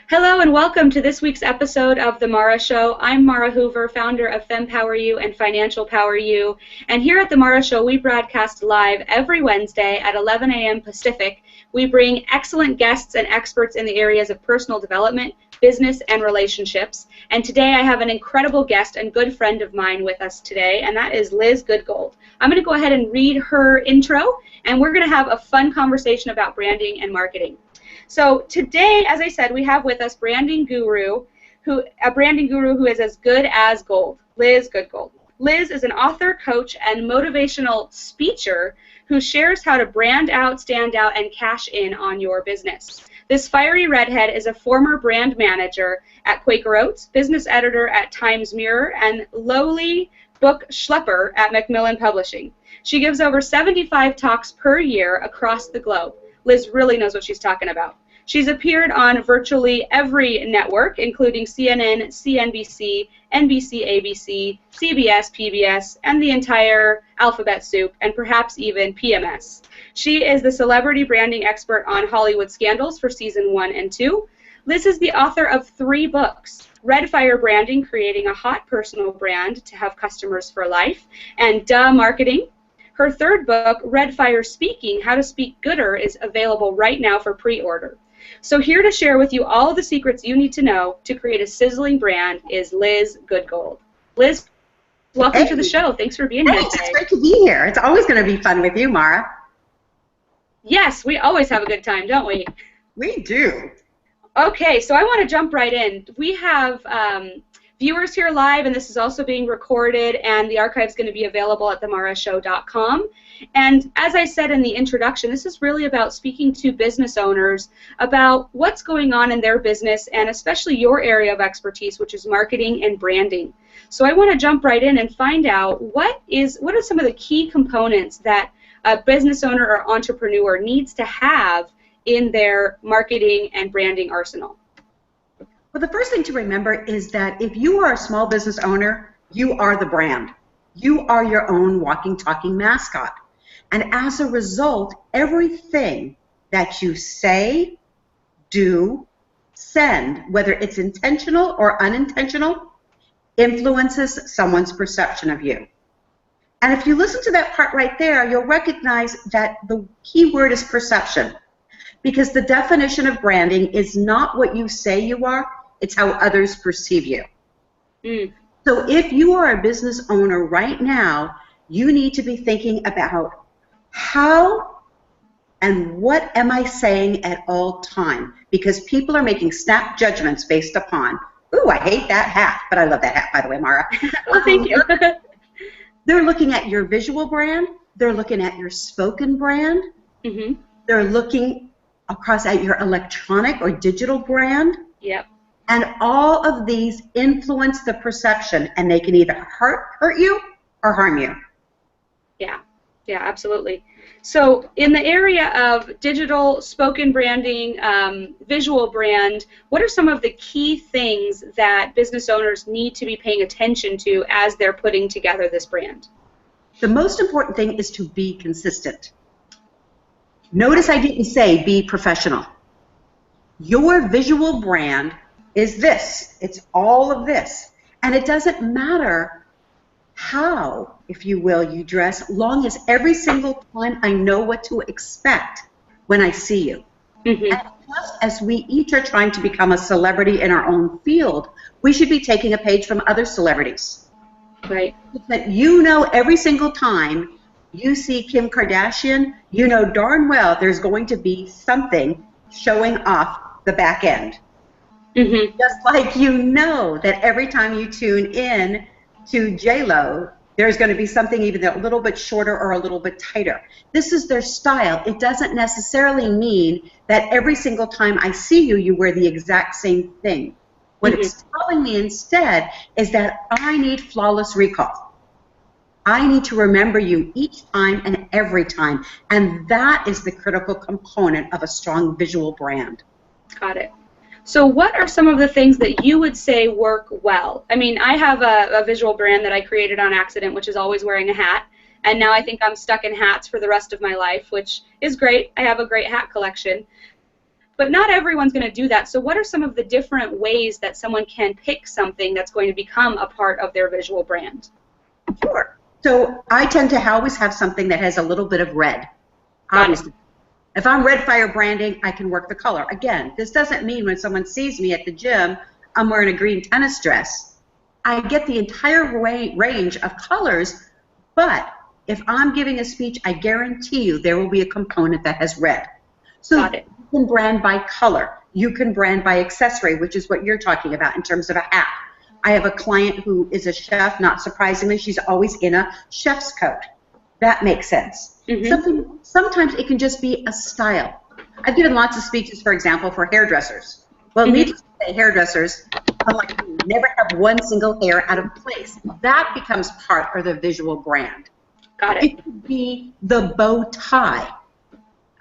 Hello and welcome to this week's episode of The Mara Show. I'm Mara Hoover, founder of FemPower You and Financial Power You. And here at The Mara Show, we broadcast live every Wednesday at 11 a.m. Pacific. We bring excellent guests and experts in the areas of personal development, business, and relationships. And today I have an incredible guest and good friend of mine with us today, and that is Liz Goodgold. I'm going to go ahead and read her intro, and we're going to have a fun conversation about branding and marketing. So today, as I said, we have with us a branding guru who is as good as gold, Liz Goodgold. Liz is an author, coach, and motivational speaker who shares how to brand out, stand out, and cash in on your business. This fiery redhead is a former brand manager at Quaker Oats, business editor at Times Mirror, and lowly book schlepper at Macmillan Publishing. She gives over 75 talks per year across the globe. Liz really knows what she's talking about. She's appeared on virtually every network, including CNN, CNBC, NBC, ABC, CBS, PBS, and the entire alphabet soup, and perhaps even PMS. She is the celebrity branding expert on Hollywood Scandals for season 1 and 2. Liz is the author of 3 books: Red Fire Branding, Creating a Hot Personal Brand to Have Customers for Life, and Duh Marketing. Her 3rd book, Red Fire Speaking, How to Speak Gooder, is available right now for pre-order. So here to share with you all the secrets you need to know to create a sizzling brand is Liz Goodgold. Liz, welcome to the show. Thanks for being here today. It's great to be here. It's always going to be fun with you, Mara. Yes, we always have a good time, don't we? We do. Okay, so I want to jump right in. We have viewers here live, and this is also being recorded, and the archive is going to be available at themarashow.com. And as I said in the introduction, this is really about speaking to business owners about what's going on in their business, and especially your area of expertise, which is marketing and branding. So I want to jump right in and find out what are some of the key components that a business owner or entrepreneur needs to have in their marketing and branding arsenal. Well, the first thing to remember is that if you are a small business owner, you are the brand. You are your own walking, talking mascot. And as a result, everything that you say, do, send, whether it's intentional or unintentional, influences someone's perception of you. And if you listen to that part right there, you'll recognize that the key word is perception. Because the definition of branding is not what you say you are, it's how others perceive you. So if you are a business owner right now, you need to be thinking about how and what am I saying at all time? Because people are making snap judgments based upon, ooh, I hate that hat, but I love that hat, by the way, Mara. Well, thank you. They're looking at your visual brand. They're looking at your spoken brand. They're looking across at your electronic or digital brand. Yep. And all of these influence the perception, and they can either hurt you or harm you. Yeah, absolutely. So in the area of digital, spoken branding, visual brand, what are some of the key things that business owners need to be paying attention to as they're putting together this brand? The most important thing is to be consistent. Notice I didn't say be professional. Your visual brand is this. It's all of this. And it doesn't matter how, if you will, you dress, long as every single time I know what to expect when I see you. And just as we each are trying to become a celebrity in our own field, we should be taking a page from other celebrities. Right. That you know every single time you see Kim Kardashian, you know darn well there's going to be something showing off the back end. Just like you know that every time you tune in to J-Lo, there's going to be something either a little bit shorter or a little bit tighter. This is their style. It doesn't necessarily mean that every single time I see you, you wear the exact same thing. What it's telling me instead is that I need flawless recall. I need to remember you each time and every time. And that is the critical component of a strong visual brand. Got it. So what are some of the things that you would say work well? I mean, I have a visual brand that I created on accident, which is always wearing a hat. And now I think I'm stuck in hats for the rest of my life, which is great. I have a great hat collection. But not everyone's going to do that. So what are some of the different ways that someone can pick something that's going to become a part of their visual brand? Sure. So I tend to always have something that has a little bit of red. Obviously. If I'm red fire branding, I can work the color. Again, this doesn't mean when someone sees me at the gym, I'm wearing a green tennis dress. I get the entire range of colors, but if I'm giving a speech, I guarantee you there will be a component that has red. So Got it. You can brand by color. You can brand by accessory, which is what you're talking about in terms of a hat. I have a client who is a chef. Not surprisingly, she's always in a chef's coat. That makes sense. Mm-hmm. Sometimes it can just be a style. I've given lots of speeches, for example, for hairdressers. Well, needless to say, hairdressers, unlike me, never have one single hair out of place. That becomes part of the visual brand. Got it. It could be the bow tie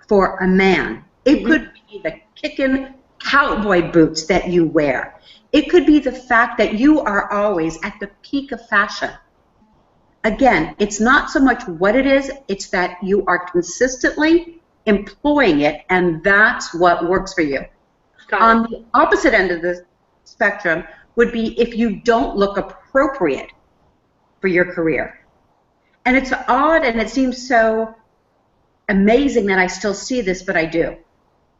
for a man. It could be the kickin' cowboy boots that you wear. It could be the fact that you are always at the peak of fashion. Again, it's not so much what it is, it's that you are consistently employing it, and that's what works for you. On the opposite end of the spectrum would be if you don't look appropriate for your career. And it's odd, and it seems so amazing that I still see this, but I do.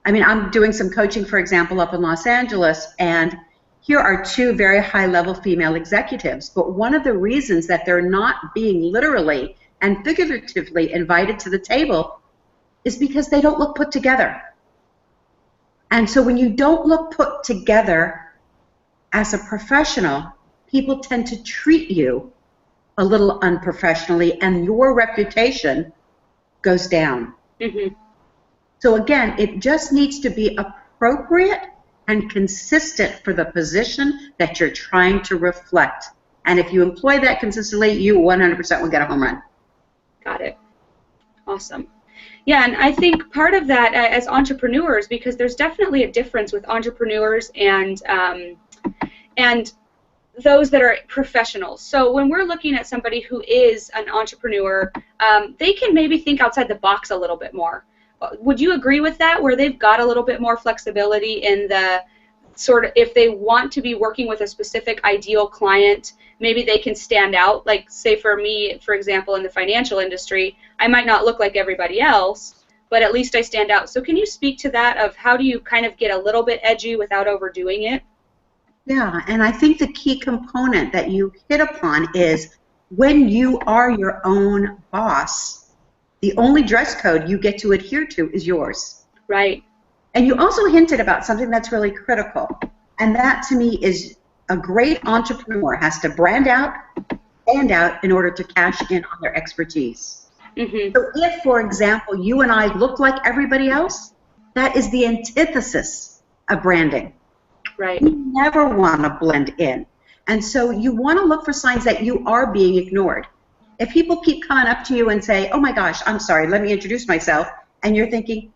I mean, I'm doing some coaching, for example, up in Los Angeles, and here are two very high-level female executives, but one of the reasons that they're not being literally and figuratively invited to the table is because they don't look put together. And so when you don't look put together as a professional, people tend to treat you a little unprofessionally, and your reputation goes down. So again, it just needs to be appropriate and consistent for the position that you're trying to reflect. And if you employ that consistently, you 100% will get a home run. Got it. Awesome. Yeah, and I think part of that as entrepreneurs, because there's definitely a difference with entrepreneurs and those that are professionals. So when we're looking at somebody who is an entrepreneur, they can maybe think outside the box a little bit more. Would you agree with that, where they've got a little bit more flexibility in the sort of, if they want to be working with a specific ideal client, maybe they can stand out? Like, say for me, for example, in the financial industry, I might not look like everybody else, but at least I stand out. So can you speak to that, of how do you kind of get a little bit edgy without overdoing it? Yeah, and I think the key component that you hit upon is when you are your own boss, the only dress code you get to adhere to is yours. Right. And you also hinted about something that's really critical, and that to me is a great entrepreneur has to brand out, stand out in order to cash in on their expertise. So if, for example, you and I look like everybody else, that is the antithesis of branding. Right. You never want to blend in. And so you want to look for signs that you are being ignored. If people keep coming up to you and say, oh my gosh, I'm sorry, let me introduce myself, and you're thinking,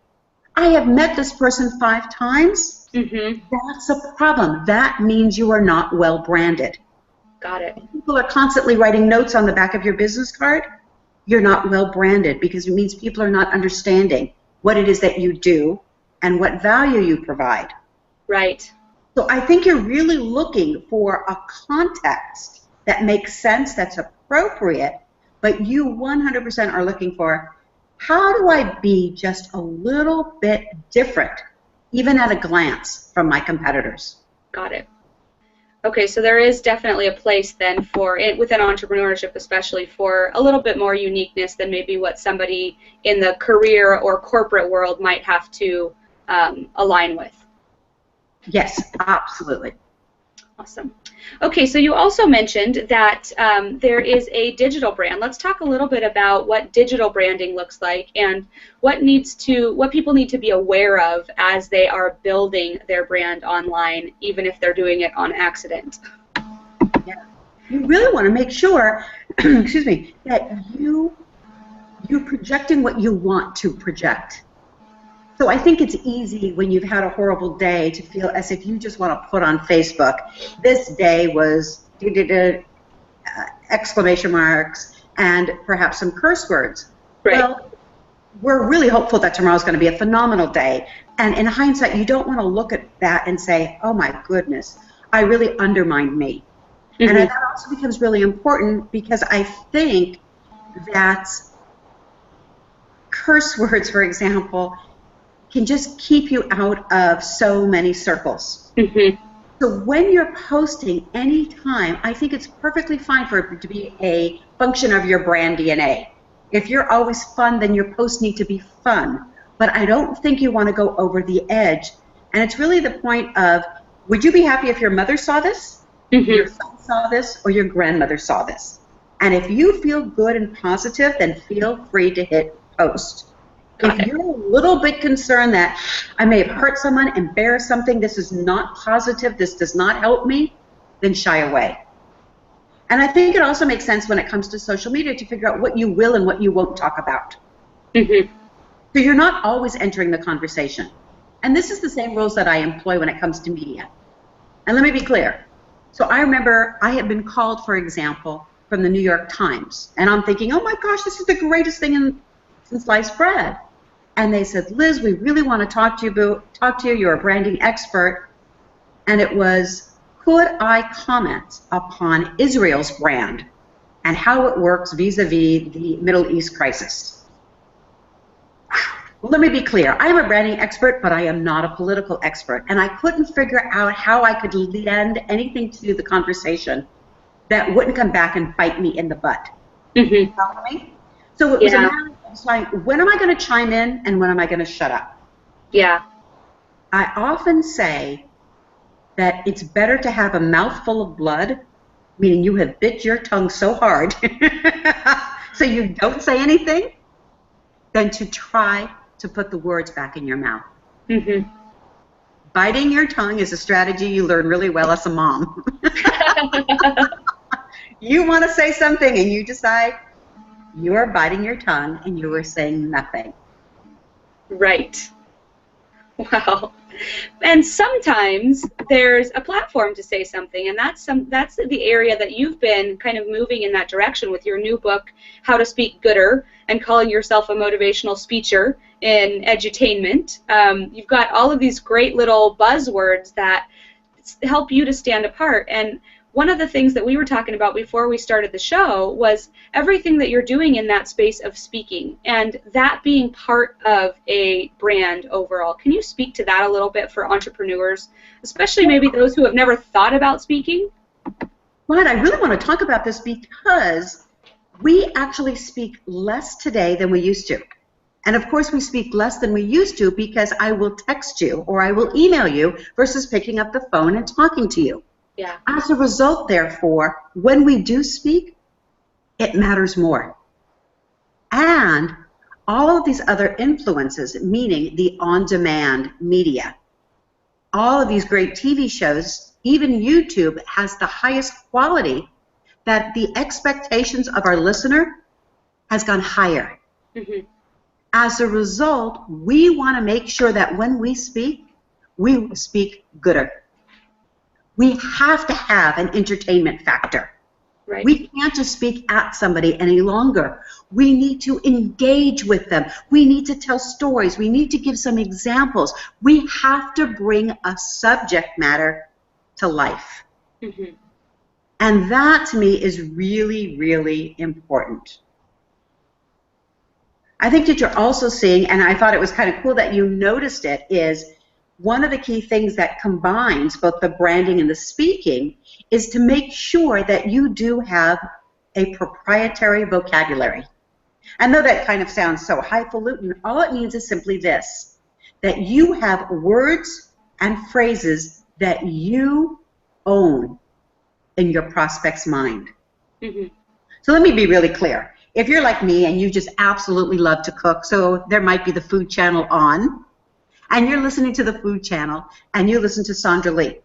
I have met this person 5 times, that's a problem. That means you are not well branded. Got it. If people are constantly writing notes on the back of your business card, you're not well branded, because it means people are not understanding what it is that you do and what value you provide. Right. So I think you're really looking for a context that makes sense, that's appropriate, but you 100% are looking for, how do I be just a little bit different, even at a glance, from my competitors? Got it. Okay, so there is definitely a place then for it, within entrepreneurship especially, for a little bit more uniqueness than maybe what somebody in the career or corporate world might have to align with. Yes, absolutely. Awesome. Okay, so you also mentioned that there is a digital brand. Let's talk a little bit about what digital branding looks like and what people need to be aware of as they are building their brand online, even if they're doing it on accident. Yeah. You really want to make sure, excuse me, that you're projecting what you want to project. So I think it's easy when you've had a horrible day to feel as if you just want to put on Facebook, this day was exclamation marks and perhaps some curse words. Right. Well, we're really hopeful that tomorrow's going to be a phenomenal day, And in hindsight, you don't want to look at that and say, oh my goodness, I really undermined me. And that also becomes really important because I think that curse words, for example, can just keep you out of so many circles. So when you're posting anytime, I think it's perfectly fine for it to be a function of your brand DNA. If you're always fun, then your posts need to be fun. But I don't think you want to go over the edge. And it's really the point of, would you be happy if your mother saw this, your son saw this, or your grandmother saw this? And if you feel good and positive, then feel free to hit post. If you're a little bit concerned that I may have hurt someone, embarrassed something, this is not positive, this does not help me, then shy away. And I think it also makes sense when it comes to social media to figure out what you will and what you won't talk about. So you're not always entering the conversation. And this is the same rules that I employ when it comes to media. And let me be clear. So I remember I had been called, for example, from the New York Times. And I'm thinking, oh my gosh, this is the greatest thing since sliced bread. And they said, Liz, we really want to talk to you. You're a branding expert. And it was, could I comment upon Israel's brand and how it works vis-a-vis the Middle East crisis? Well, let me be clear. I am a branding expert, but I am not a political expert. And I couldn't figure out how I could lend anything to the conversation that wouldn't come back and bite me in the butt. You follow me? So it was a matter of deciding, when am I going to chime in and when am I going to shut up? Yeah. I often say that it's better to have a mouthful of blood, meaning you have bit your tongue so hard so you don't say anything, than to try to put the words back in your mouth. Biting your tongue is a strategy you learn really well as a mom. You want to say something and you decide you are biting your tongue and you are saying nothing. Right. Wow. And sometimes there's a platform to say something, and that's the area that you've been kind of moving in that direction with your new book, How to Speak Gooder, and calling yourself a motivational speaker in edutainment. You've got all of these great little buzzwords that help you to stand apart. And one of the things that we were talking about before we started the show was everything that you're doing in that space of speaking, and that being part of a brand overall. Can you speak to that a little bit for entrepreneurs, especially maybe those who have never thought about speaking? Well, I really want to talk about this because we actually speak less today than we used to. And of course we speak less than we used to because I will text you or I will email you versus picking up the phone and talking to you. Yeah. As a result, therefore, when we do speak, it matters more. And all of these other influences, meaning the on-demand media, all of these great TV shows, even YouTube has the highest quality, that the expectations of our listener has gone higher. As a result, we want to make sure that when we speak gooder. We have to have an entertainment factor. Right. We can't just speak at somebody any longer. We need to engage with them. We need to tell stories. We need to give some examples. We have to bring a subject matter to life. And that, to me, is really, really important. I think that you're also seeing, and I thought it was kind of cool that you noticed it, is one of the key things that combines both the branding and the speaking is to make sure that you do have a proprietary vocabulary. And though that kind of sounds so highfalutin, all it means is simply this, that you have words and phrases that you own in your prospect's mind. So let me be really clear. If you're like me and you just absolutely love to cook, so there might be the Food Channel on, and you're listening to the Food Channel, and you listen to Sandra Lee.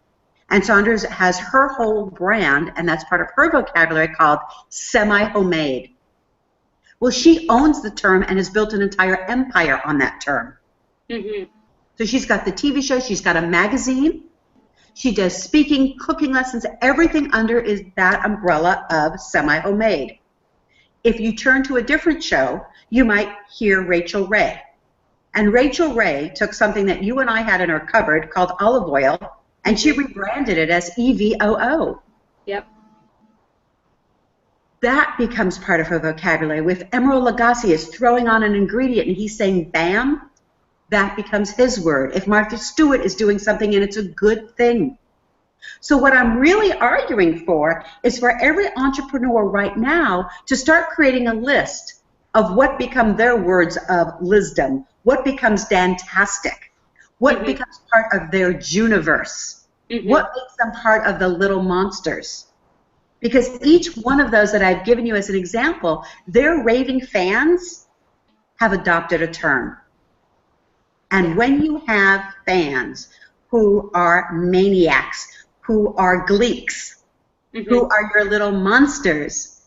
And Sandra has her whole brand, and that's part of her vocabulary, called semi-homemade. Well, she owns the term and has built an entire empire on that term. So she's got the TV show, she's got a magazine, she does speaking, cooking lessons, everything under is that umbrella of semi-homemade. If you turn to a different show, you might hear Rachel Ray. And Rachel Ray took something that you and I had in our cupboard called olive oil, and she rebranded it as EVOO. Yep. That becomes part of her vocabulary. If Emeril Lagasse is throwing on an ingredient and he's saying bam, that becomes his word. If Martha Stewart is doing something and it's a good thing. So what I'm really arguing for is for every entrepreneur right now to start creating a list of what become their words of wisdom, what becomes dantastic, what becomes part of their Juniverse, what makes them part of the little monsters. Because each one of those that I've given you as an example, their raving fans have adopted a term. And when you have fans who are maniacs, who are gleeks, who are your little monsters,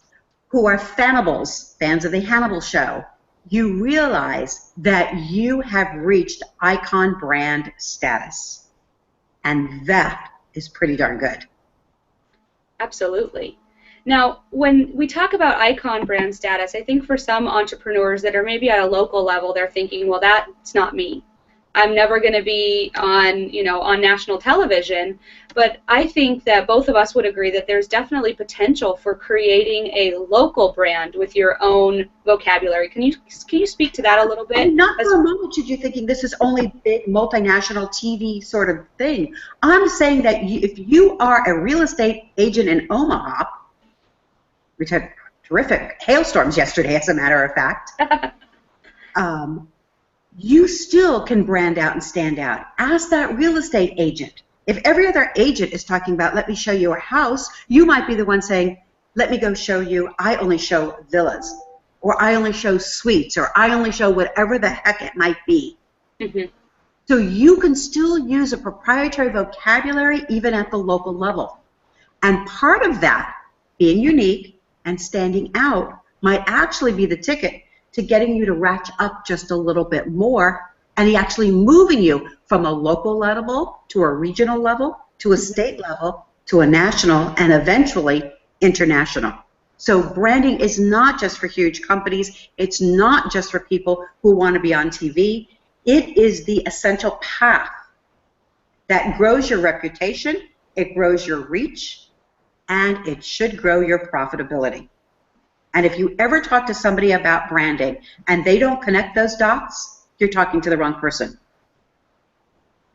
who are fannibals, fans of the Hannibal show, you realize that you have reached icon brand status. And that is pretty darn good. Absolutely. Now, when we talk about icon brand status, I think for some entrepreneurs that are maybe at a local level, they're thinking, well, that's not me. I'm never going to be on, on national television. But I think that both of us would agree that there's definitely potential for creating a local brand with your own vocabulary. Can you speak to that a little bit? Not for a moment should you thinking this is only big multinational TV sort of thing. I'm saying that if you are a real estate agent in Omaha, which had terrific hailstorms yesterday, as a matter of fact, you still can brand out and stand out. Ask that real estate agent. If every other agent is talking about, let me show you a house, you might be the one saying, let me go show you, I only show villas, or I only show suites, or I only show whatever the heck it might be. So you can still use a proprietary vocabulary even at the local level. And part of that, being unique and standing out, might actually be the ticket to getting you to ratchet up just a little bit more and actually moving you from a local level to a regional level to a state level to a national and eventually international. So branding is not just for huge companies. It's not just for people who want to be on TV. It is the essential path that grows your reputation, it grows your reach, and it should grow your profitability. And if you ever talk to somebody about branding and they don't connect those dots, you're talking to the wrong person.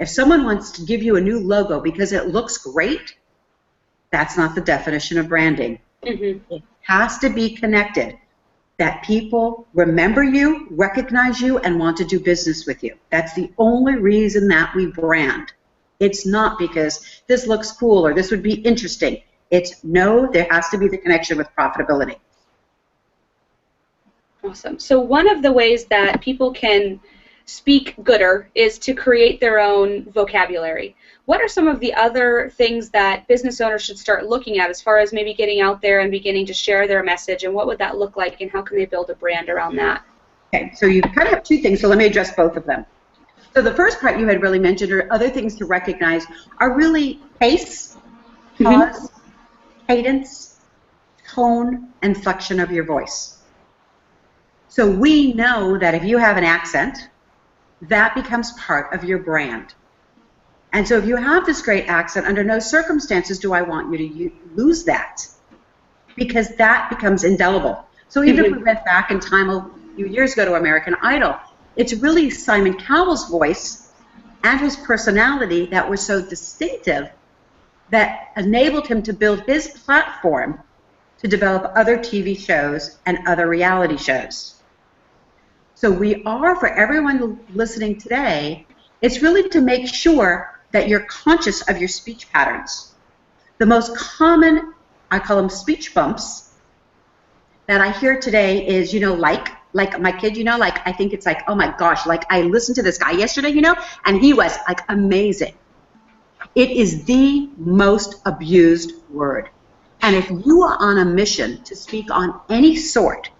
If someone wants to give you a new logo because it looks great, that's not the definition of branding. It has to be connected, that people remember you, recognize you, and want to do business with you. That's the only reason that we brand. It's not because this looks cool or this would be interesting. It's no, there has to be the connection with profitability. Awesome. So one of the ways that people can speak gooder is to create their own vocabulary. What are some of the other things that business owners should start looking at as far as maybe getting out there and beginning to share their message, and what would that look like, and how can they build a brand around that? Okay, so you kind of have two things, so let me address both of them. So the first part you had really mentioned, or other things to recognize, are really pace, pause, cadence, tone, and inflection of your voice. So we know that if you have an accent, that becomes part of your brand. And so if you have this great accent, under no circumstances do I want you to lose that, because that becomes indelible. So even if we went back in time a few years ago to American Idol, it's really Simon Cowell's voice and his personality that was so distinctive that enabled him to build his platform to develop other TV shows and other reality shows. So we are, for everyone listening today, it's really to make sure that you're conscious of your speech patterns. The most common, I call them speech bumps, that I hear today is, like my kid, like I think it's like, oh my gosh, like I listened to this guy yesterday, and he was like amazing. It is the most abused word. And if you are on a mission to speak on any sort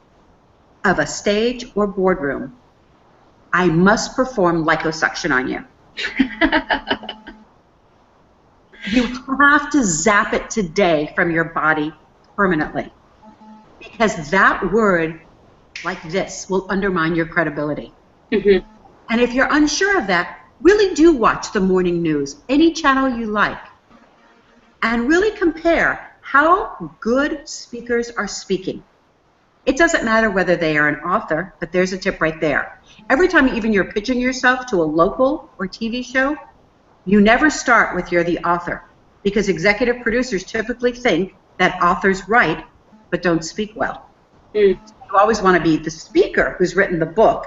of a stage or boardroom, I must perform liposuction on you. You have to zap it today from your body permanently, because that word, like this, will undermine your credibility. And if you're unsure of that, really do watch the morning news, any channel you like, and really compare how good speakers are speaking. It doesn't matter whether they are an author, but there's a tip right there. Every time even you're pitching yourself to a local or TV show, you never start with you're the author, because executive producers typically think that authors write but don't speak well. You always want to be the speaker who's written the book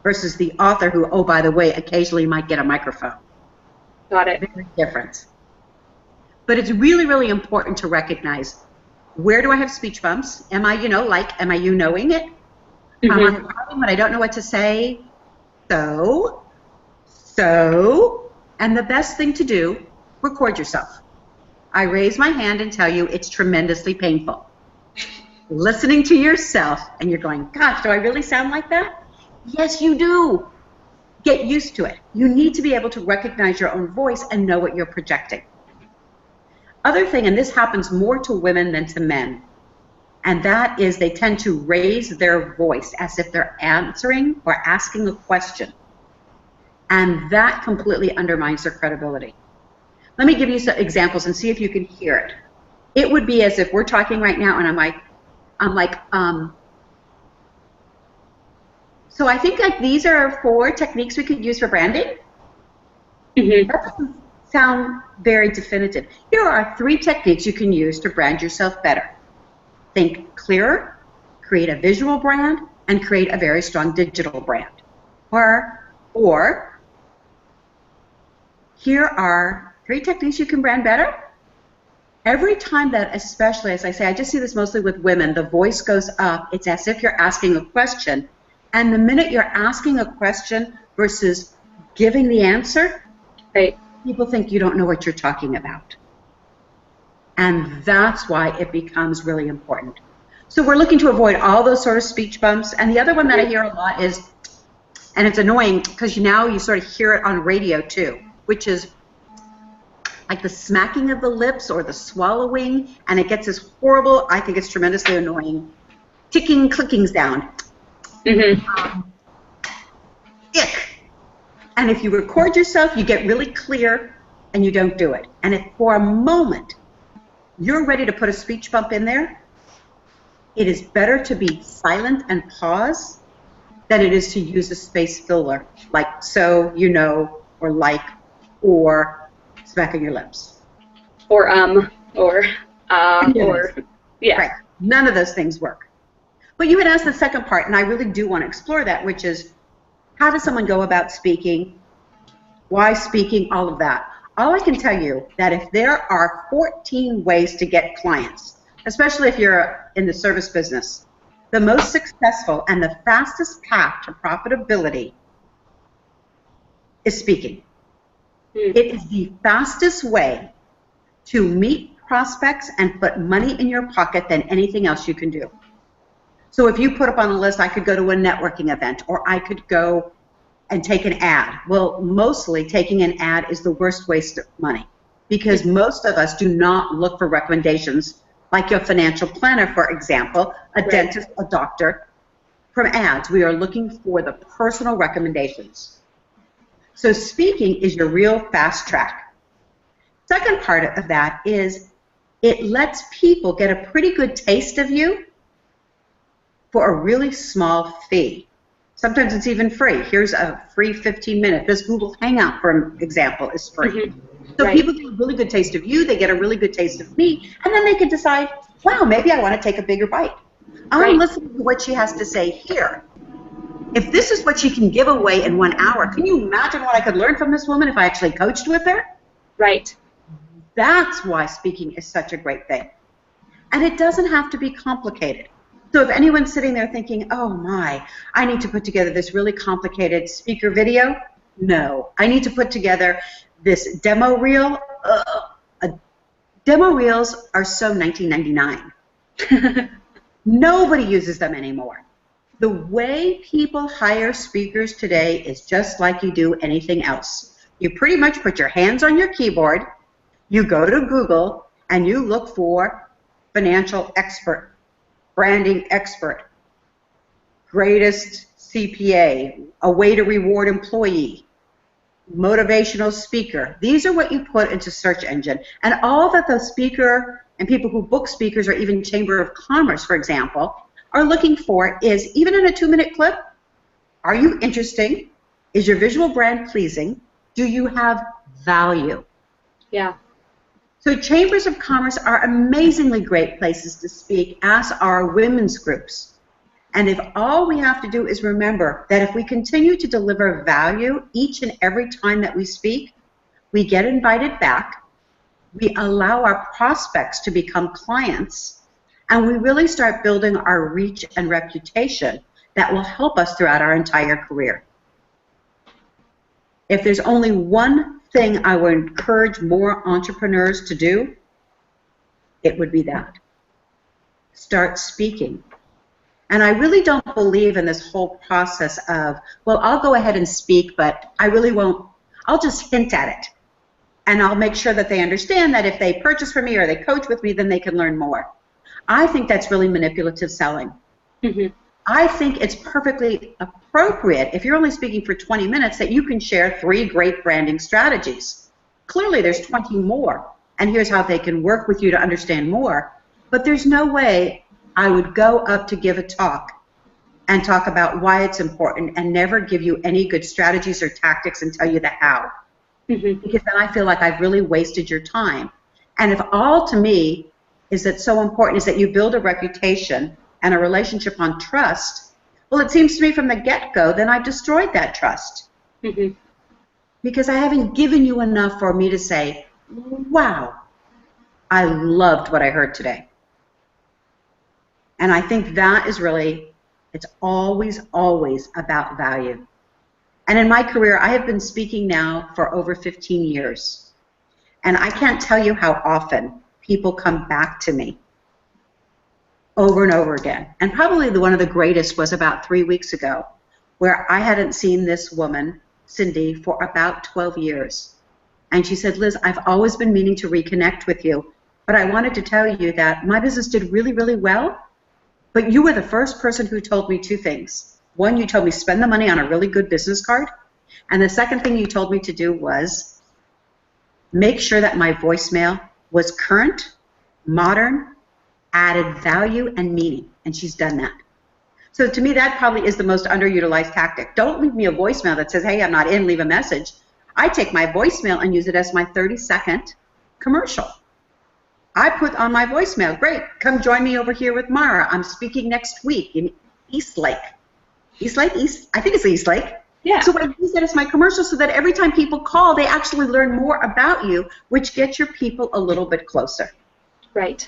versus the author who, oh, by the way, occasionally might get a microphone. Got it. Very different. But it's really, really important to recognize, where do I have speech bumps? Am I, am I knowing it? Am I talking when I don't know what to say? So, and the best thing to do, record yourself. I raise my hand and tell you it's tremendously painful. Listening to yourself, and you're going, gosh, do I really sound like that? Yes, you do. Get used to it. You need to be able to recognize your own voice and know what you're projecting. Other thing, and this happens more to women than to men, and that is they tend to raise their voice as if they're answering or asking a question. And that completely undermines their credibility. Let me give you some examples and see if you can hear it. It would be as if we're talking right now and I'm like, so I think these are 4 techniques we could use for branding. That doesn't sound very definitive. Here are 3 techniques you can use to brand yourself better. Think clearer, create a visual brand, and create a very strong digital brand. Or here are 3 techniques you can brand better. Every time that, especially as I say, I just see this mostly with women, the voice goes up, it's as if you're asking a question. And the minute you're asking a question versus giving the answer, people think you don't know what you're talking about. And that's why it becomes really important. So we're looking to avoid all those sort of speech bumps. And the other one that I hear a lot is, and it's annoying because now you sort of hear it on radio too, which is like the smacking of the lips or the swallowing, and it gets this horrible, I think it's tremendously annoying, ticking, clickings down. Ick. And if you record yourself, you get really clear and you don't do it. And if for a moment you're ready to put a speech bump in there, it is better to be silent and pause than it is to use a space filler, like so, or like, or smacking your lips. Or yeah. Right. None of those things work. But you had asked the second part, and I really do want to explore that, which is, how does someone go about speaking? Why speaking? All of that. All I can tell you that if there are 14 ways to get clients, especially if you're in the service business, the most successful and the fastest path to profitability is speaking. It is the fastest way to meet prospects and put money in your pocket than anything else you can do. So if you put up on a list, I could go to a networking event, or I could go and take an ad. Well, mostly taking an ad is the worst waste of money, because most of us do not look for recommendations, like your financial planner, for example, a dentist, a doctor, from ads. We are looking for the personal recommendations. So speaking is your real fast track. Second part of that is it lets people get a pretty good taste of you for a really small fee. Sometimes it's even free. Here's a free 15-minute. This Google Hangout, for example, is free. So people get a really good taste of you, they get a really good taste of me, and then they can decide, wow, maybe I want to take a bigger bite. I want to listen to what she has to say here. If this is what she can give away in 1 hour, can you imagine what I could learn from this woman if I actually coached with her? Right. That's why speaking is such a great thing. And it doesn't have to be complicated. So if anyone's sitting there thinking, oh my, I need to put together this really complicated speaker video, no. I need to put together this demo reel. Demo reels are so 1999. Nobody uses them anymore. The way people hire speakers today is just like you do anything else. You pretty much put your hands on your keyboard, you go to Google, and you look for financial expert, branding expert, greatest CPA, a way to reward employee, motivational speaker. These are what you put into search engine. And all that the speaker and people who book speakers or even Chamber of Commerce, for example, are looking for is, even in a 2-minute clip, are you interesting? Is your visual brand pleasing? Do you have value? Yeah. So chambers of commerce are amazingly great places to speak, as are women's groups. And if all we have to do is remember that if we continue to deliver value each and every time that we speak, we get invited back, we allow our prospects to become clients, and we really start building our reach and reputation that will help us throughout our entire career. If there's only one thing I would encourage more entrepreneurs to do, it would be that. Start speaking. And I really don't believe in this whole process of, well, I'll go ahead and speak, but I really won't. I'll just hint at it. And I'll make sure that they understand that if they purchase from me or they coach with me, then they can learn more. I think that's really manipulative selling. Mm-hmm. I think it's perfectly appropriate, if you're only speaking for 20 minutes, that you can share 3 great branding strategies. Clearly, there's 20 more, and here's how they can work with you to understand more. But there's no way I would go up to give a talk and talk about why it's important and never give you any good strategies or tactics and tell you the how. Mm-hmm. Because then I feel like I've really wasted your time. And if all to me is that so important is that you build a reputation and a relationship on trust, well, it seems to me from the get-go, then I've destroyed that trust. Mm-hmm. Because I haven't given you enough for me to say, wow, I loved what I heard today. And I think that is really, it's always, always about value. And in my career, I have been speaking now for over 15 years. And I can't tell you how often people come back to me over and over again. And probably one of the greatest was about 3 weeks ago, where I hadn't seen this woman, Cindy, for about 12 years. And she said, Liz, I've always been meaning to reconnect with you, but I wanted to tell you that my business did really, really well, but you were the first person who told me 2 things. One, you told me spend the money on a really good business card, and the second thing you told me to do was make sure that my voicemail was current, modern, added value and meaning, and she's done that. So to me, that probably is the most underutilized tactic. Don't leave me a voicemail that says, hey, I'm not in, leave a message. I take my voicemail and use it as my 30-second commercial. I put on my voicemail, great, come join me over here with Mara. I'm speaking next week in Eastlake. I think it's Eastlake. Yeah. So I use that as my commercial so that every time people call, they actually learn more about you, which gets your people a little bit closer. Right.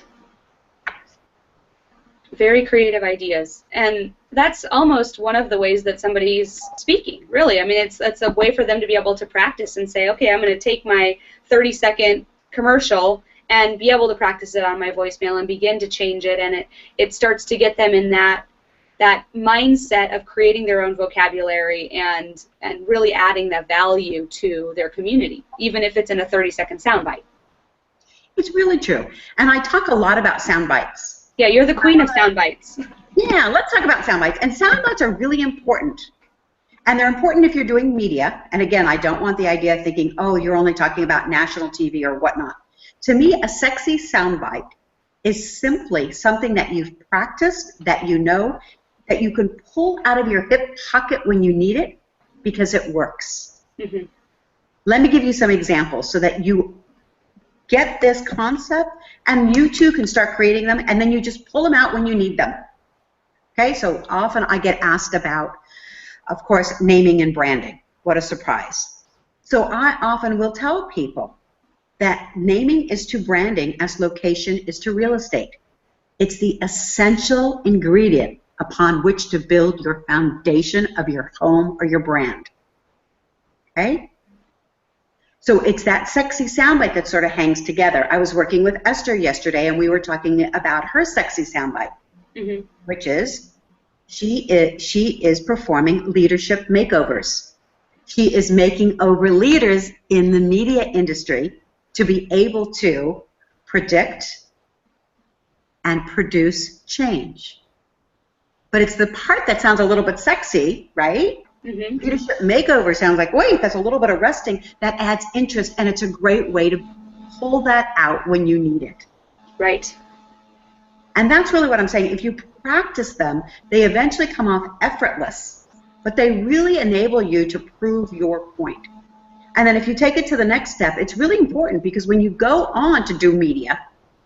Very creative ideas. And that's almost one of the ways that somebody's speaking, really. I mean, it's a way for them to be able to practice and say, okay, I'm going to take my 30-second commercial and be able to practice it on my voicemail and begin to change it, and it starts to get them in that mindset of creating their own vocabulary and really adding that value to their community, even if it's in a 30-second soundbite. It's really true. And I talk a lot about sound bites. Yeah, you're the queen of sound bites. Yeah, let's talk about sound bites. And sound bites are really important. And they're important if you're doing media. And again, I don't want the idea of thinking, oh, you're only talking about national TV or whatnot. To me, a sexy sound bite is simply something that you've practiced, that you know, that you can pull out of your hip pocket when you need it because it works. Mm-hmm. Let me give you some examples so that you get this concept and you too can start creating them, and then you just pull them out when you need them. Okay, so often I get asked about, of course, naming and branding. What a surprise. So I often will tell people that naming is to branding as location is to real estate. It's the essential ingredient upon which to build your foundation of your home or your brand. Okay? So it's that sexy soundbite that sort of hangs together. I was working with Esther yesterday, and we were talking about her sexy soundbite, mm-hmm. which is she is performing leadership makeovers. She is making over leaders in the media industry to be able to predict and produce change. but it's the part that sounds a little bit sexy, right? Mm-hmm. Leadership makeover sounds like, wait, that's a little bit arresting. That adds interest, and it's a great way to pull that out when you need it. Right. And that's really what I'm saying. If you practice them, they eventually come off effortless, but they really enable you to prove your point. And then if you take it to the next step, it's really important, because when you go on to do media,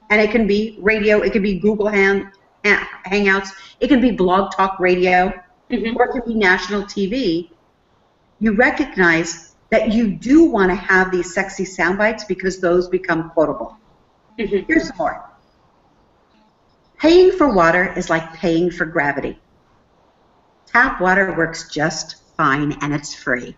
and it can be radio, it can be Google Hangouts, it can be Blog Talk Radio, Mm-hmm. or it can be national TV, you recognize that you do want to have these sexy sound bites because those become quotable. Mm-hmm. Here's some more. Paying for water is like paying for gravity. Tap water works just fine, and it's free.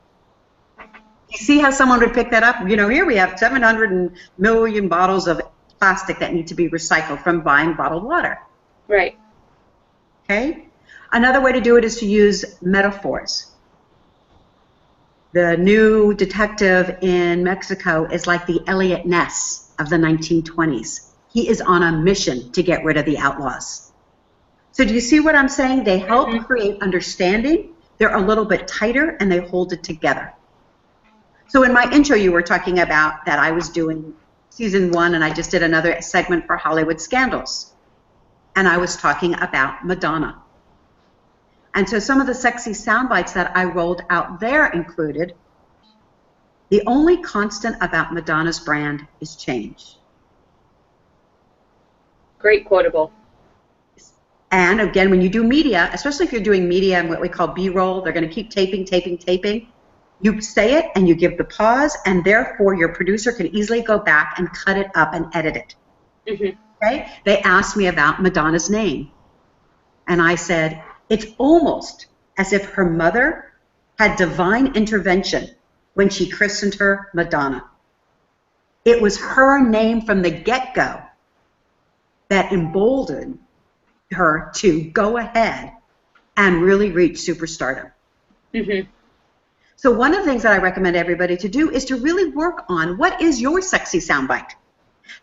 You see how someone would pick that up? You know, here we have 700 million bottles of plastic that need to be recycled from buying bottled water. Right. Okay? Another way to do it is to use metaphors. The new detective in Mexico is like the Elliot Ness of the 1920s. He is on a mission to get rid of the outlaws. So do you see what I'm saying? They help create understanding. They're a little bit tighter, and they hold it together. So in my intro, you were talking about that I was doing season 1, and I just did another segment for Hollywood Scandals. And I was talking about Madonna. And so some of the sexy sound bites that I rolled out there included, the only constant about Madonna's brand is change. Great quotable. And again, when you do media, especially if you're doing media and what we call B-roll, they're going to keep taping. You say it and you give the pause, and therefore your producer can easily go back and cut it up and edit it. Mm-hmm. Okay? They asked me about Madonna's name. And I said, it's almost as if her mother had divine intervention when she christened her Madonna. It was her name from the get-go that emboldened her to go ahead and really reach superstardom. Mm-hmm. So one of the things that I recommend everybody to do is to really work on, what is your sexy soundbite?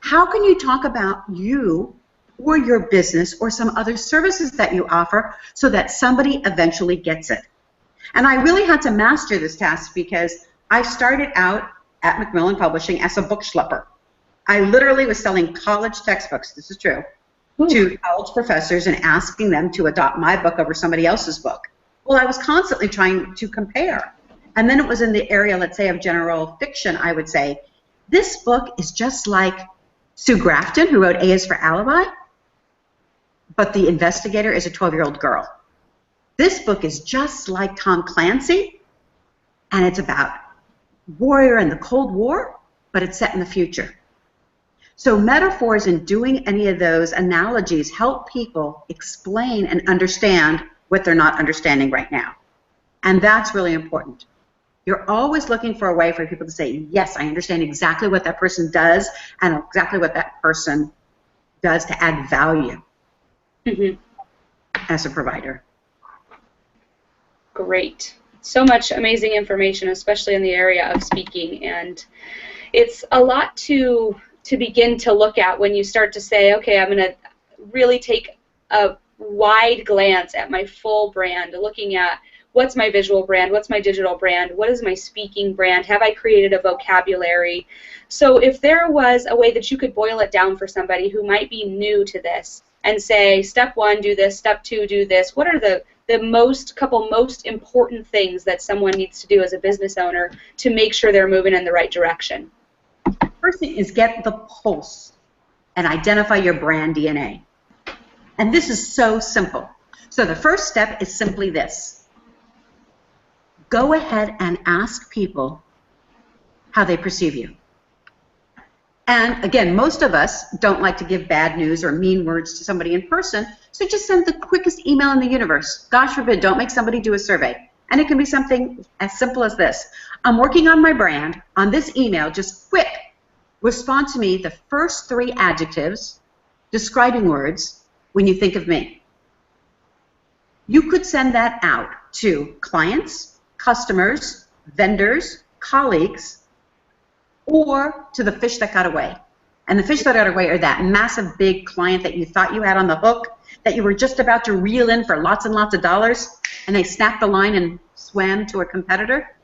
How can you talk about you or your business or some other services that you offer so that somebody eventually gets it? And I really had to master this task because I started out at Macmillan Publishing as a book schlepper. I literally was selling college textbooks, this is true, to college professors and asking them to adopt my book over somebody else's book. Well, I was constantly trying to compare. And then it was in the area, let's say, of general fiction, I would say, this book is just like Sue Grafton, who wrote A is for Alibi, but the investigator is a 12-year-old girl. This book is just like Tom Clancy, and it's about warrior in the Cold War, but it's set in the future. So metaphors and doing any of those analogies help people explain and understand what they're not understanding right now. And that's really important. You're always looking for a way for people to say, yes, I understand exactly what that person does and exactly what that person does to add value as a provider. Great. So much amazing information, especially in the area of speaking. And it's a lot to begin to look at when you start to say, okay, I'm going to really take a wide glance at my full brand, looking at what's my visual brand, what's my digital brand, what is my speaking brand, have I created a vocabulary? So if there was a way that you could boil it down for somebody who might be new to this and say, step 1, do this, step 2, do this, what are the couple most important things that someone needs to do as a business owner to make sure they're moving in the right direction? First thing is get the pulse and identify your brand DNA. And this is so simple. So the first step is simply this. Go ahead and ask people how they perceive you. And again, most of us don't like to give bad news or mean words to somebody in person, so just send the quickest email in the universe. Gosh forbid, don't make somebody do a survey. And it can be something as simple as this. I'm working on my brand. On this email, just quick, respond to me the first 3 adjectives, describing words, when you think of me. You could send that out to clients, customers, vendors, colleagues, or to the fish that got away. And the fish that got away are that massive big client that you thought you had on the hook that you were just about to reel in for lots and lots of dollars, and they snapped the line and swam to a competitor?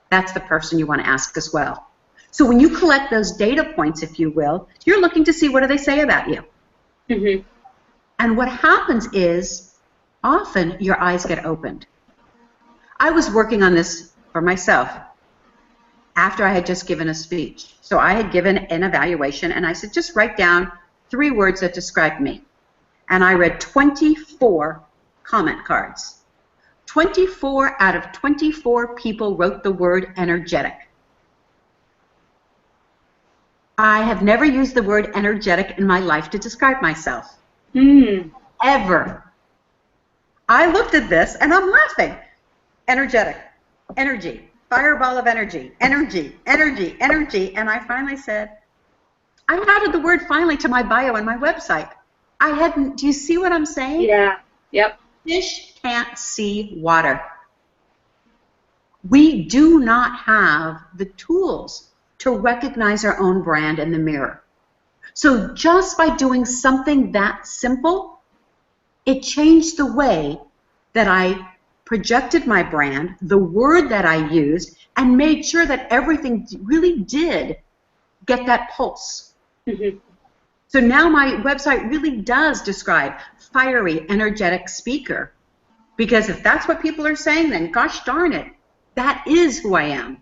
That's the person you want to ask as well. So when you collect those data points, if you will, you're looking to see what do they say about you. Mm-hmm. And what happens is often your eyes get opened. I was working on this for myself after I had just given a speech. So I had given an evaluation, and I said, just write down 3 words that describe me. And I read 24 comment cards. 24 out of 24 people wrote the word energetic. I have never used the word energetic in my life to describe myself. Ever. I looked at this and I'm laughing. Energetic, energy, fireball of energy, energy, energy, energy. And I finally said, I added the word finally to my bio on my website. I hadn't, do you see what I'm saying? Yeah, yep. Fish can't see water. We do not have the tools to recognize our own brand in the mirror. So just by doing something that simple, it changed the way that I projected my brand, the word that I used, and made sure that everything really did get that pulse. Mm-hmm. So now my website really does describe fiery, energetic speaker. Because if that's what people are saying, then gosh darn it, that is who I am.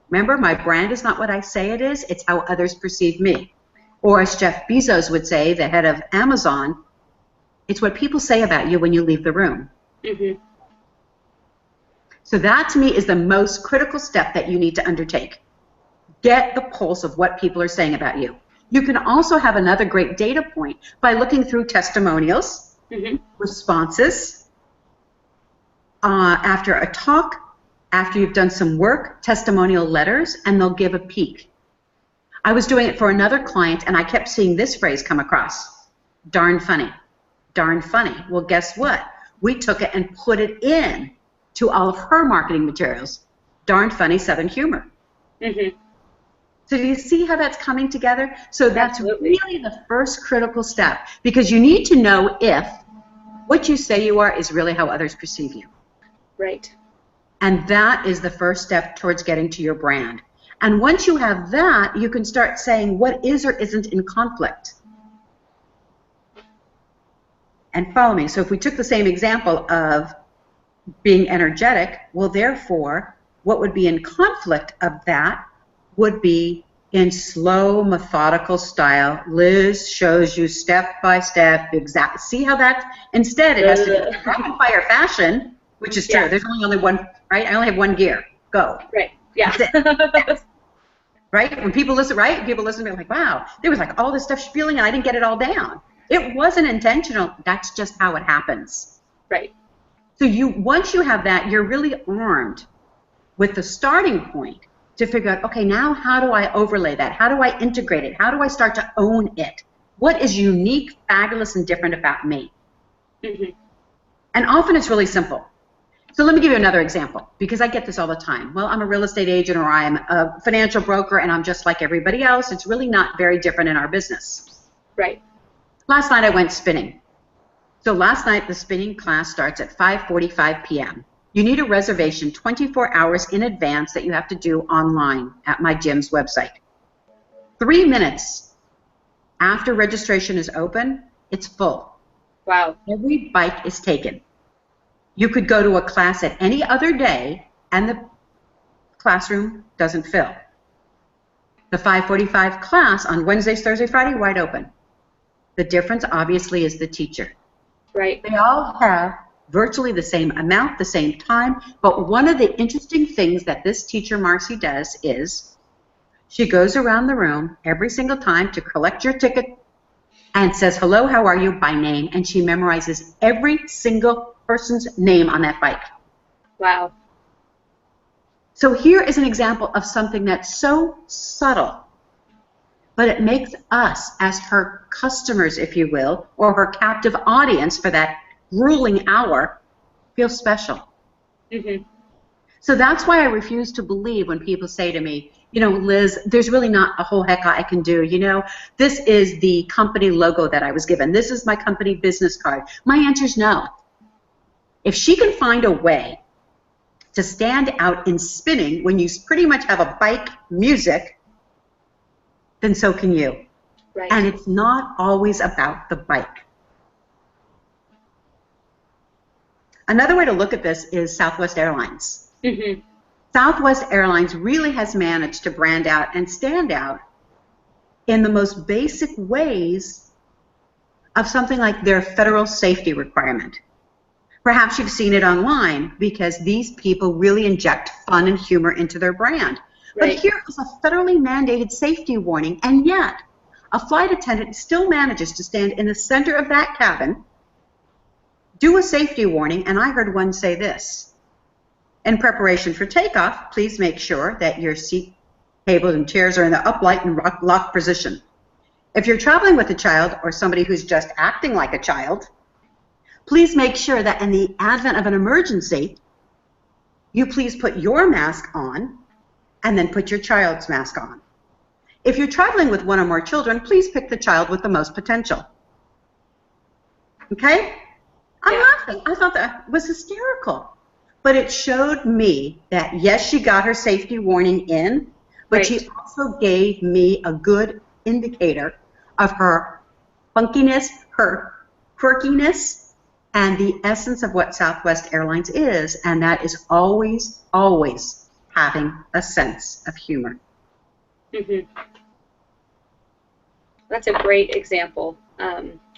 Remember, my brand is not what I say it is, it's how others perceive me. Or as Jeff Bezos would say, the head of Amazon, it's what people say about you when you leave the room. Mm-hmm. So that, to me, is the most critical step that you need to undertake. Get the pulse of what people are saying about you. You can also have another great data point by looking through testimonials, responses, after a talk, after you've done some work, testimonial letters, and they'll give a peek. I was doing it for another client, and I kept seeing this phrase come across. Darn funny. Darn funny. Well, guess what? We took it and put it in to all of her marketing materials. Darn funny Southern humor. Mm-hmm. So do you see how that's coming together? So that's Absolutely. really the first critical step, because you need to know if what you say you are is really how others perceive you. Right. And that is the first step towards getting to your brand. And once you have that, you can start saying what is or isn't in conflict. And follow me. So if we took the same example of being energetic, well, therefore, what would be in conflict of that would be in slow, methodical style. Liz shows you step by step, exact. See how that, instead it has to be rapid fire fashion, which is true. Yeah. There's only one, right? I only have one gear. Go. Right. Yeah. That's it. Right? When people listen, right? People listen to me like, wow, there was like all this stuff spilling and I didn't get it all down. It wasn't intentional. That's just how it happens. Right. So once you have that, you're really armed with the starting point to figure out, okay, now how do I overlay that? How do I integrate it? How do I start to own it? What is unique, fabulous, and different about me? Mm-hmm. And often it's really simple. So let me give you another example, because I get this all the time. Well, I'm a real estate agent or I'm a financial broker and I'm just like everybody else. It's really not very different in our business. Right. Last night I went spinning. So last night the spinning class starts at 5:45 p.m. You need a reservation 24 hours in advance that you have to do online at my gym's website. 3 minutes after registration is open, it's full. Wow. Every bike is taken. You could go to a class at any other day and the classroom doesn't fill. The 5:45 class on Wednesdays, Thursday, Friday, wide open. The difference obviously is the teacher. Right. They all have virtually the same amount, the same time, but one of the interesting things that this teacher, Marcy, does is she goes around the room every single time to collect your ticket and says, hello, how are you, by name, and she memorizes every single person's name on that bike. Wow. So here is an example of something that's so subtle, but it makes us, as her customers, if you will, or her captive audience for that grueling hour, feel special. Mm-hmm. So that's why I refuse to believe when people say to me, Liz, there's really not a whole heck I can do. This is the company logo that I was given. This is my company business card. My answer is no. If she can find a way to stand out in spinning when you pretty much have a bike music, then so can you. Right. And it's not always about the bike. Another way to look at this is Southwest Airlines. Mm-hmm. Southwest Airlines really has managed to brand out and stand out in the most basic ways of something like their federal safety requirement. Perhaps you've seen it online because these people really inject fun and humor into their brand. Right. But here is a federally mandated safety warning, and yet a flight attendant still manages to stand in the center of that cabin, do a safety warning, and I heard one say this: in preparation for takeoff, please make sure that your seat, tables, and chairs are in the upright and locked position. If you're traveling with a child or somebody who's just acting like a child, please make sure that in the advent of an emergency, you please put your mask on and then put your child's mask on. If you're traveling with one or more children, please pick the child with the most potential. Okay? I'm laughing. I thought that was hysterical. But it showed me that, yes, she got her safety warning in, but Right. she also gave me a good indicator of her funkiness, her quirkiness, and the essence of what Southwest Airlines is, and that is always, always having a sense of humor. Mm-hmm. That's a great example.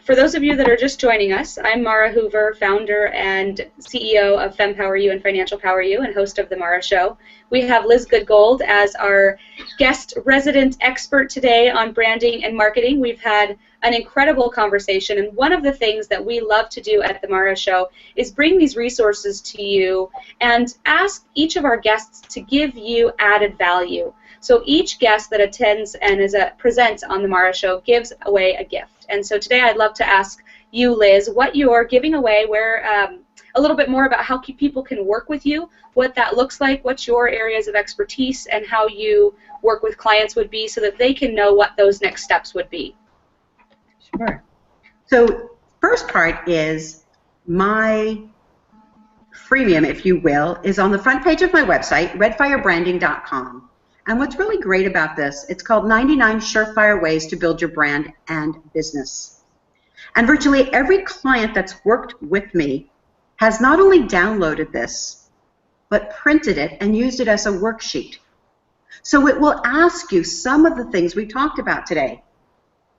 For those of you that are just joining us, I'm Mara Hoover, founder and CEO of FemPower You and Financial Power You, and host of The Mara Show. We have Liz Goodgold as our guest resident expert today on branding and marketing. We've had an incredible conversation, and one of the things that we love to do at The Mara Show is bring these resources to you and ask each of our guests to give you added value. So each guest that attends and presents on The Mara Show gives away a gift. And so today I'd love to ask you, Liz, what you're giving away, a little bit more about how people can work with you, what that looks like, what your areas of expertise, and how you work with clients would be so that they can know what those next steps would be. Sure. So first part is my freemium, if you will, is on the front page of my website, redfirebranding.com. And what's really great about this, it's called 99 Surefire Ways to Build Your Brand and Business. And virtually every client that's worked with me has not only downloaded this, but printed it and used it as a worksheet. So it will ask you some of the things we talked about today.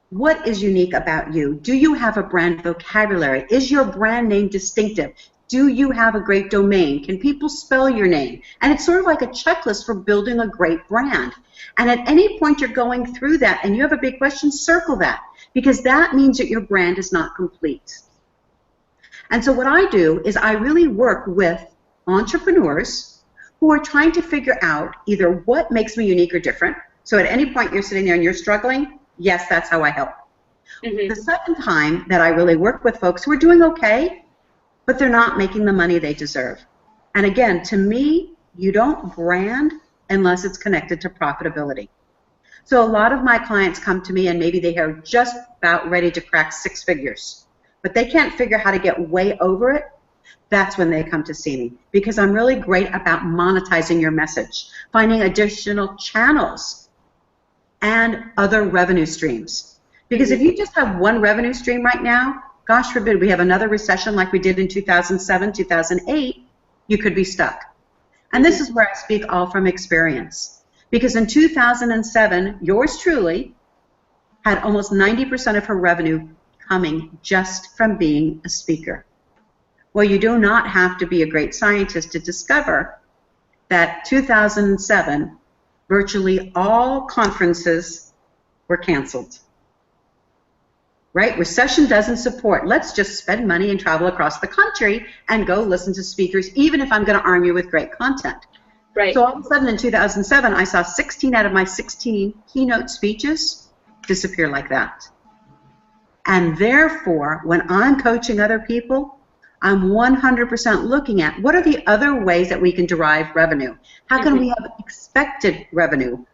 What is unique about you? Do you have a brand vocabulary? Is your brand name distinctive? Do you have a great domain? Can people spell your name? And it's sort of like a checklist for building a great brand. And at any point you're going through that and you have a big question, circle that, because that means that your brand is not complete. And so what I do is I really work with entrepreneurs who are trying to figure out either what makes me unique or different. So at any point you're sitting there and you're struggling, yes, that's how I help. Mm-hmm. The second time that I really work with folks who are doing okay, but they're not making the money they deserve. And again, to me, you don't brand unless it's connected to profitability. So a lot of my clients come to me and maybe they are just about ready to crack 6 figures, but they can't figure how to get way over it. That's when they come to see me, because I'm really great about monetizing your message, finding additional channels and other revenue streams. Because if you just have one revenue stream right now, gosh forbid we have another recession like we did in 2007, 2008, you could be stuck. And this is where I speak all from experience. Because in 2007, yours truly had almost 90% of her revenue coming just from being a speaker. Well, you do not have to be a great scientist to discover that 2007, virtually all conferences were canceled. Right? Recession doesn't support. Let's just spend money and travel across the country and go listen to speakers, even if I'm going to arm you with great content. Right. So all of a sudden in 2007, I saw 16 out of my 16 keynote speeches disappear like that. And therefore, when I'm coaching other people, I'm 100% looking at what are the other ways that we can derive revenue? How can we have expected revenue?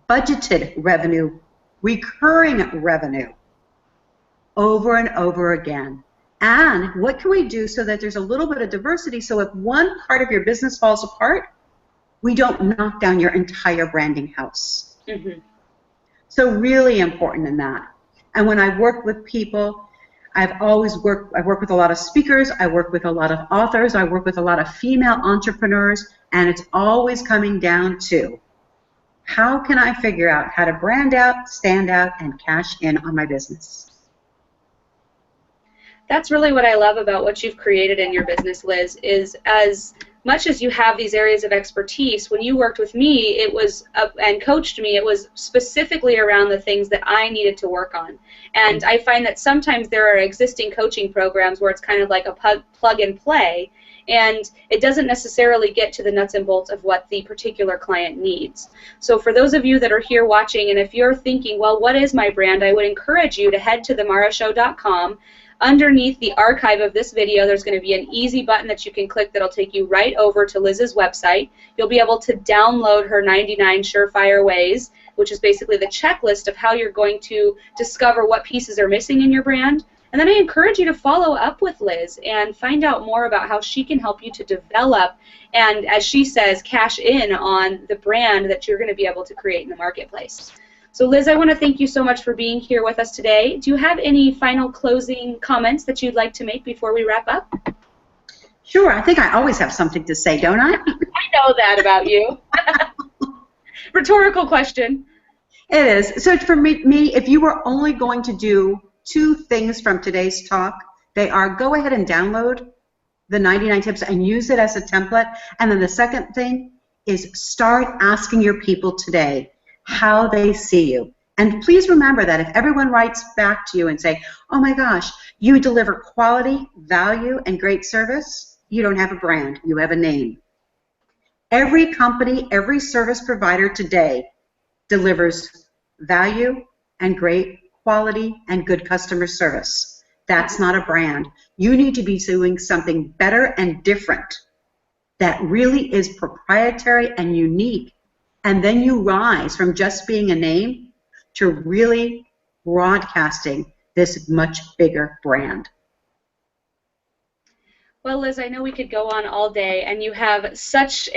budgeted revenue, recurring revenue, over and over again. And what can we do so that there's a little bit of diversity, so if one part of your business falls apart, we don't knock down your entire branding house. Mm-hmm. So really important in that. And when I work with people, I work with a lot of speakers, I work with a lot of authors, I work with a lot of female entrepreneurs, and it's always coming down to, how can I figure out how to brand out, stand out, and cash in on my business? That's really what I love about what you've created in your business, Liz, is as much as you have these areas of expertise, when you worked with me, it was and coached me, it was specifically around the things that I needed to work on. And I find that sometimes there are existing coaching programs where it's kind of like a plug and play, and it doesn't necessarily get to the nuts and bolts of what the particular client needs. So for those of you that are here watching, and if you're thinking, well, what is my brand, I would encourage you to head to themarashow.com. Underneath the archive of this video, there's going to be an easy button that you can click that'll take you right over to Liz's website. You'll be able to download her 99 surefire ways, which is basically the checklist of how you're going to discover what pieces are missing in your brand. And then I encourage you to follow up with Liz and find out more about how she can help you to develop and, as she says, cash in on the brand that you're going to be able to create in the marketplace. So Liz, I want to thank you so much for being here with us today. Do you have any final closing comments that you'd like to make before we wrap up? Sure, I think I always have something to say, don't I? I know that about you. Rhetorical question. It is. So for me, if you were only going to do 2 things from today's talk, they are, go ahead and download the 99 tips and use it as a template. And then the second thing is, start asking your people today how they see you. And please remember that if everyone writes back to you and say, oh my gosh, you deliver quality, value, and great service, you don't have a brand, you have a name. Every company, every service provider today delivers value and great quality and good customer service. That's not a brand. You need to be doing something better and different that really is proprietary and unique. And then you rise from just being a name to really broadcasting this much bigger brand. Well, Liz, I know we could go on all day, and you have such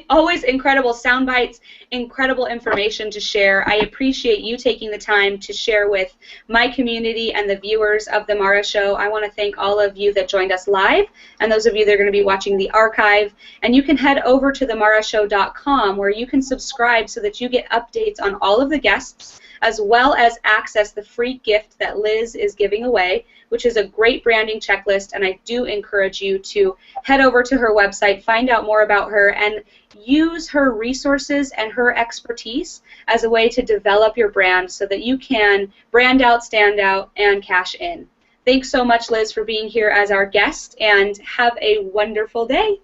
always incredible sound bites, incredible information to share. I appreciate you taking the time to share with my community and the viewers of The Mara Show. I want to thank all of you that joined us live, and those of you that are going to be watching the archive. And you can head over to themarashow.com, where you can subscribe so that you get updates on all of the guests, as well as access the free gift that Liz is giving away, which is a great branding checklist, and I do encourage you to head over to her website, find out more about her, and use her resources and her expertise as a way to develop your brand so that you can brand out, stand out, and cash in. Thanks so much, Liz, for being here as our guest, and have a wonderful day.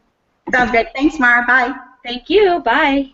Sounds great. Thanks, Mara. Bye. Thank you. Bye.